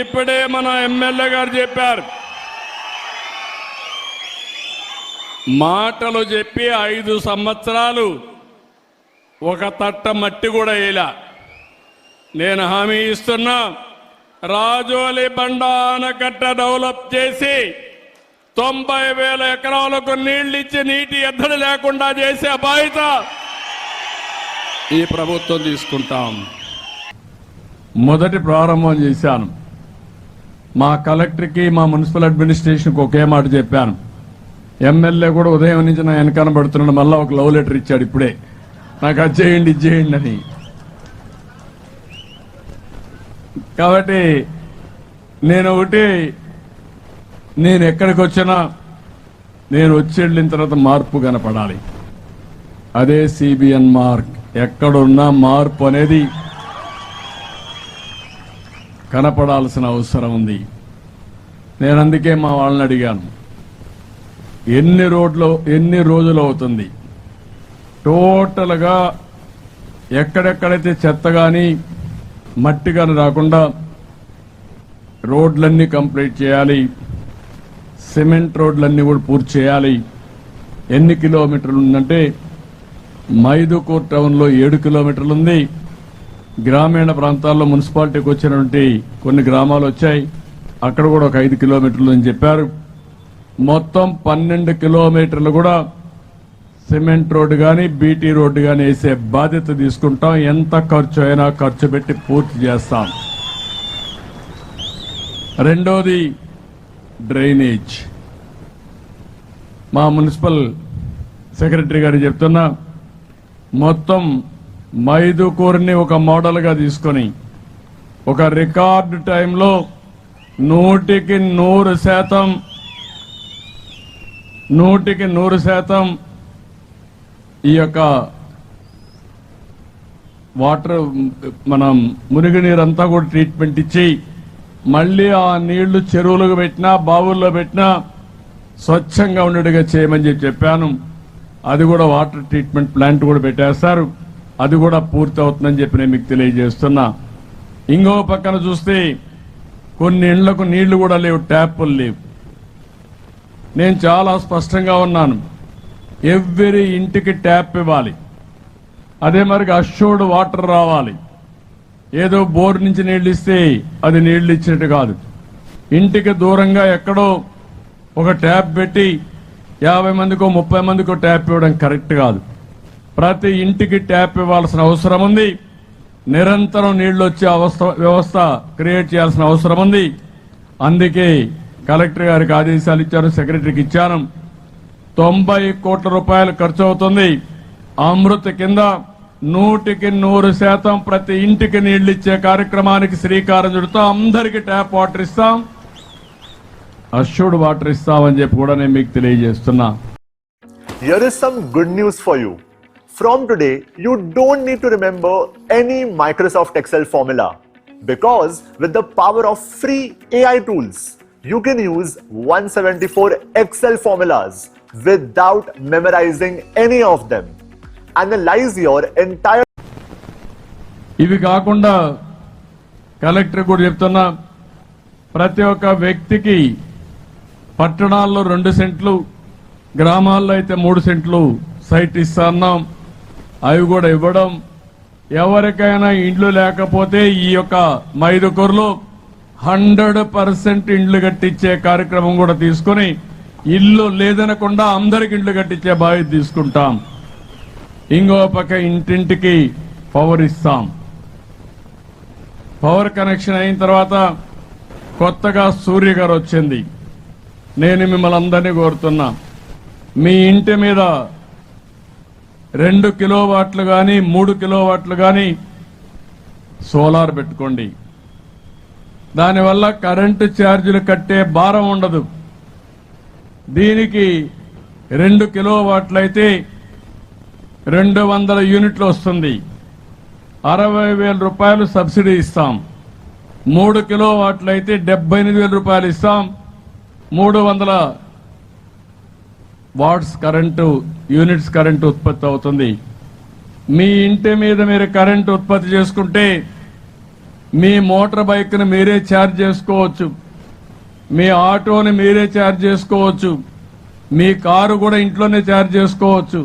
ఇప్పుడే మన ఎమ్మెల్యే గారు చెప్పారు, మాటలు చెప్పి 5 సంవత్సరాలు ఒక తట్ట మట్టి కూడా వేయలా. నేను హామీ ఇస్తున్నా, రాజోలి బండ ఆనకట్ట డెవలప్ చేసి 90,000 ఎకరాలకు నీళ్లు ఇచ్చి నీటి ఎద్దడి లేకుండా చేసే బాధ్యత ఈ ప్రభుత్వం తీసుకుంటాం. మొదటి ప్రారంభం చేశాను. మా కలెక్టర్కి మా మున్సిపల్ అడ్మినిస్ట్రేషన్కి ఒకే మాట చెప్పాను. ఎమ్మెల్యే కూడా ఉదయం నుంచి నా వెనకాల పడుతున్నాడు, మళ్ళా ఒక లవ్ లెటర్ ఇచ్చాడు ఇప్పుడే, నాకు అది చేయండి ఇది చేయండి అని. కాబట్టి నేను ఎక్కడికి వచ్చినా నేను వచ్చి వెళ్ళిన తర్వాత మార్పు కనపడాలి. అదే సిబిఎన్ మార్క్. ఎక్కడున్నా మార్పు అనేది కనపడాల్సిన అవసరం ఉంది. నేను అందుకే మా వాళ్ళని అడిగాను, ఎన్ని రోజులు అవుతుంది టోటల్గా ఎక్కడెక్కడైతే చెత్త కానీ మట్టి కానీ రాకుండా రోడ్లన్నీ కంప్లీట్ చేయాలి, సిమెంట్ రోడ్లన్నీ కూడా పూర్తి చేయాలి. ఎన్ని కిలోమీటర్లు ఉందంటే మైదుకూర్ టౌన్లో 7 కిలోమీటర్లు ఉంది. గ్రామీణ ప్రాంతాల్లో మున్సిపాలిటీకి వచ్చినటువంటి కొన్ని గ్రామాలు వచ్చాయి, అక్కడ కూడా ఒక 5 కిలోమీటర్లు అని చెప్పారు. మొత్తం 12 కిలోమీటర్లు కూడా సిమెంట్ రోడ్డు కానీ బీటీ రోడ్డు కానీ వేసే బాధ్యత తీసుకుంటాం. ఎంత ఖర్చు అయినా ఖర్చు పెట్టి పూర్తి చేస్తాం. రెండోది డ్రైనేజ్. మా మున్సిపల్ సెక్రటరీ గారు చెప్తున్నా, మొత్తం మైదుకూరుని ఒక మోడల్గా తీసుకొని ఒక రికార్డు టైంలో 100% ఈ యొక్క వాటర్ మనం మునిగినీరంతా కూడా ట్రీట్మెంట్ ఇచ్చి మళ్ళీ ఆ నీళ్లు చెరువులకు పెట్టినా బావుల్లో పెట్టినా స్వచ్ఛంగా ఉండేట్టుగా చేయమని చెప్పాను. అది కూడా వాటర్ ట్రీట్మెంట్ ప్లాంట్ కూడా పెట్టేస్తారు, అది కూడా పూర్తి అవుతుందని చెప్పి నేను మీకు తెలియజేస్తున్నా. ఇంకో పక్కన చూస్తే కొన్ని ఇళ్లకు నీళ్లు కూడా లేవు, ట్యాపులు లేవు. నేను చాలా స్పష్టంగా ఉన్నాను, ఎవ్రీ ఇంటికి ట్యాప్ ఇవ్వాలి. అదే మరి అష్యూర్డ్ వాటర్ రావాలి. ఏదో బోర్ నుంచి నీళ్లు ఇస్తే అది నీళ్లు ఇచ్చినట్టు కాదు. ఇంటికి దూరంగా ఎక్కడో ఒక ట్యాప్ పెట్టి 50 మందికో 30 మందికో ట్యాప్ ఇవ్వడం కరెక్ట్ కాదు. ప్రతి ఇంటికి ట్యాప్ ఇవ్వాల్సిన అవసరం ఉంది. నిరంతరం నీళ్లు వచ్చే వ్యవస్థ క్రియేట్ చేయాల్సిన అవసరం ఉంది. అందుకే కలెక్టర్ గారికి ఆదేశాలు ఇచ్చాను, సెక్రటరీకి ఇచ్చాను. 90 కోట్ల రూపాయలు ఖర్చు అవుతుంది. అమృత్ కింద 100% ప్రతి ఇంటికి నీళ్లు ఇచ్చే కార్యక్రమానికి శ్రీకారం చుడతాం. అందరికీ ట్యాప్ వాటర్ ఇస్తాం, అష్యూర్డ్ వాటర్ ఇస్తామని చెప్పి కూడా నేను మీకు తెలియజేస్తున్నా. Here is some good news for you. From today, you don't need to remember any Microsoft Excel formula, because with the power of free AI tools, you can use 174 Excel formulas without memorizing any of them. Analyze your entire. ఇవి కాకుండా collector కూడా చెప్తున్నా, ప్రతి ఒక్క వ్యక్తికి పట్టణాల్లో 2 సెంట్లు, గ్రామాల్లో అయితే 3 సెంట్లు సైట్ ఇస్తున్నాం. అవి కూడా ఇవ్వడం. ఎవరికైనా ఇండ్లు లేకపోతే ఈ యొక్క మైదుకూరులో 100% ఇండ్లు కట్టించే కార్యక్రమం కూడా తీసుకొని ఇల్లు లేదనకుండా అందరికి ఇండ్లు కట్టించే బాధ్యత తీసుకుంటాం. ఇంకో పక్క ఇంటింటికి పవర్ ఇస్తాం. పవర్ కనెక్షన్ అయిన తర్వాత కొత్తగా సూర్య గారు వచ్చింది. నేను మిమ్మల్ని అందరినీ కోరుతున్నా, మీ ఇంటి మీద 2 కిలోవాట్లు కానీ 3 కిలోవాట్లు కానీ సోలార్ పెట్టుకోండి. దానివల్ల కరెంటు ఛార్జీలు కట్టే భారం ఉండదు. దీనికి 2 కిలోవాట్లు అయితే 200 యూనిట్లు వస్తుంది. 60,000 రూపాయలు సబ్సిడీ ఇస్తాం. 3 కిలోవాట్లు అయితే 78,000 రూపాయలు ఇస్తాం. 300 వాట్స్ కరెంటు యూనిట్స్ కరెంటు ఉత్పత్తి అవుతుంది. మీ ఇంటి మీద మీరు కరెంటు ఉత్పత్తి చేసుకుంటే మీ మోటార్ బైక్ను మీరే ఛార్జ్ చేసుకోవచ్చు, మీ ఆటోని మీరే ఛార్జ్ చేసుకోవచ్చు, మీ కారు కూడా ఇంట్లోనే ఛార్జ్ చేసుకోవచ్చు.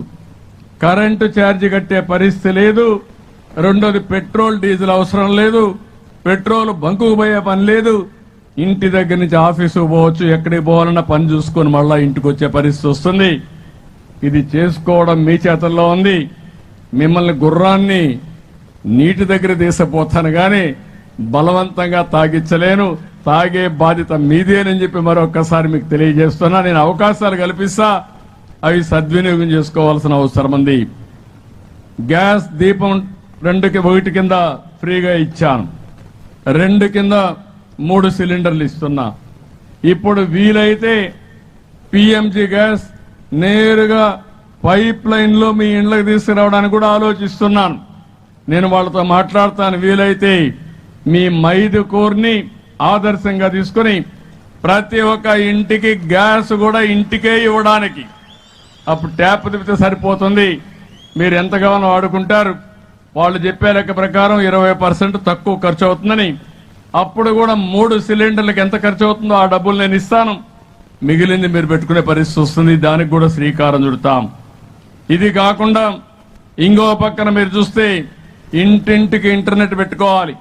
కరెంటు ఛార్జ్ కట్టే పరిస్థితి లేదు. రెండోది పెట్రోల్ డీజిల్ అవసరం లేదు, పెట్రోల్ బంకుకు పోయే పని లేదు. ఇంటి దగ్గర నుంచి ఆఫీసుకు పోవచ్చు, ఎక్కడికి పోవాలన్నా పని చూసుకొని మళ్ళా ఇంటికి వచ్చే పరిస్థితి వస్తుంది. ఇది చేసుకోవడం మీ చేతుల్లో ఉంది. మిమ్మల్ని గుర్రాన్ని నీటి దగ్గర తీసపోతాను కానీ బలవంతంగా తాగించలేను. తాగే బాధ్యత మీదేనని చెప్పి మరొక్కసారి మీకు తెలియజేస్తున్నా. నేను అవకాశాలు కల్పిస్తా, అవి సద్వినియోగం చేసుకోవాల్సిన అవసరం ఉంది. గ్యాస్ దీపం 1 కింద ఫ్రీగా ఇచ్చాను, 2 కింద 3 సిలిండర్లు ఇస్తున్నా. ఇప్పుడు వీలైతే పిఎంజి గ్యాస్ నేరుగా పైప్ లైన్ లో మీ ఇండ్లకు తీసుకురావడానికి కూడా ఆలోచిస్తున్నాను. నేను వాళ్ళతో మాట్లాడతాను. వీలైతే మీ మైదుకూరుని ఆదర్శంగా తీసుకుని ప్రతి ఒక్క ఇంటికి గ్యాస్ కూడా ఇంటికే ఇవ్వడానికి, అప్పుడు ట్యాప్ తిప్పితే సరిపోతుంది. మీరు ఎంతగానో వాడుకుంటారు. వాళ్ళు చెప్పే లెక్క ప్రకారం 20% తక్కువ ఖర్చు అవుతుందని. అప్పుడు కూడా 3 సిలిండర్లకు ఎంత ఖర్చు అవుతుందో ఆ డబ్బులు నేను ఇస్తాను. మిగిలింది మీరు పెట్టుకునే పరిస్థితి వస్తుంది. దానికి కూడా శ్రీకారం చుడతాం. ఇది కాకుండా ఇంకో పక్కన మీరు చూస్తే ఇంటింటికి ఇంటర్నెట్ పెట్టుకోవాలి,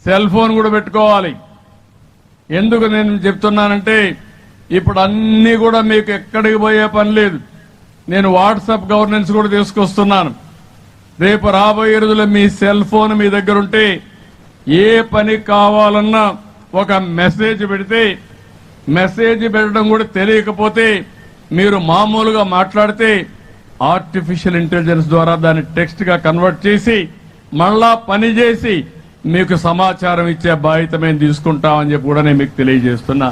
సెల్ ఫోన్ కూడా పెట్టుకోవాలి. ఎందుకు నేను చెప్తున్నానంటే ఇప్పుడు అన్ని కూడా మీకు ఎక్కడికి పోయే పని లేదు. నేను వాట్సాప్ గవర్నెన్స్ కూడా తీసుకొస్తున్నాను. రేపు రాబోయే రోజుల్లో మీ సెల్ ఫోన్ మీ దగ్గర ఉంటే ఏ పని కావాలన్నా ఒక మెసేజ్ పెడితే, మెసేజ్ పెట్టడం కూడా తెలియకపోతే మీరు మామూలుగా మాట్లాడితే ఆర్టిఫిషియల్ ఇంటెలిజెన్స్ ద్వారా దాన్ని టెక్స్ట్ గా కన్వర్ట్ చేసి మళ్ళా పని చేసి మీకు సమాచారం ఇచ్చే బాధ్యత మేము తీసుకుంటామని చెప్పి కూడా నేను మీకు తెలియజేస్తున్నా.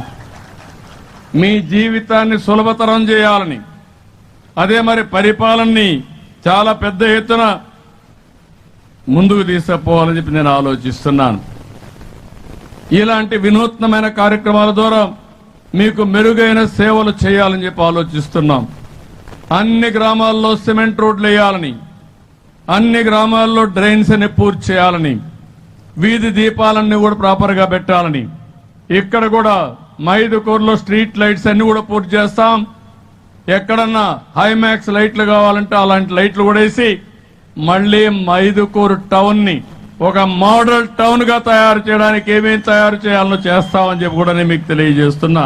మీ జీవితాన్ని సులభతరం చేయాలని, అదే మరి పరిపాలనని చాలా పెద్ద ఎత్తున ముందుకు తీసుకుపోవాలని చెప్పి నేను ఆలోచిస్తున్నాను. ఇలాంటి వినూత్నమైన కార్యక్రమాల ద్వారా మీకు మెరుగైన సేవలు చేయాలని చెప్పి ఆలోచిస్తున్నాం. అన్ని గ్రామాల్లో సిమెంట్ రోడ్లు వేయాలని, అన్ని గ్రామాల్లో డ్రైన్స్ అన్ని పూర్తి చేయాలని, వీధి దీపాలన్నీ కూడా ప్రాపర్ గా పెట్టాలని, ఇక్కడ కూడా మైదుకూరులో స్ట్రీట్ లైట్స్ అన్ని కూడా పూర్తి చేస్తాం. ఎక్కడన్నా హైమాక్స్ లైట్లు కావాలంటే అలాంటి లైట్లు కూడా వేసి మళ్లీ మైదుకూరు టౌన్ ని ఒక మోడల్ టౌన్ గా తయారు చేయడానికి ఏమేమి తయారు చేయాలో చేస్తామని చెప్పి కూడా నేను మీకు తెలియజేస్తున్నా.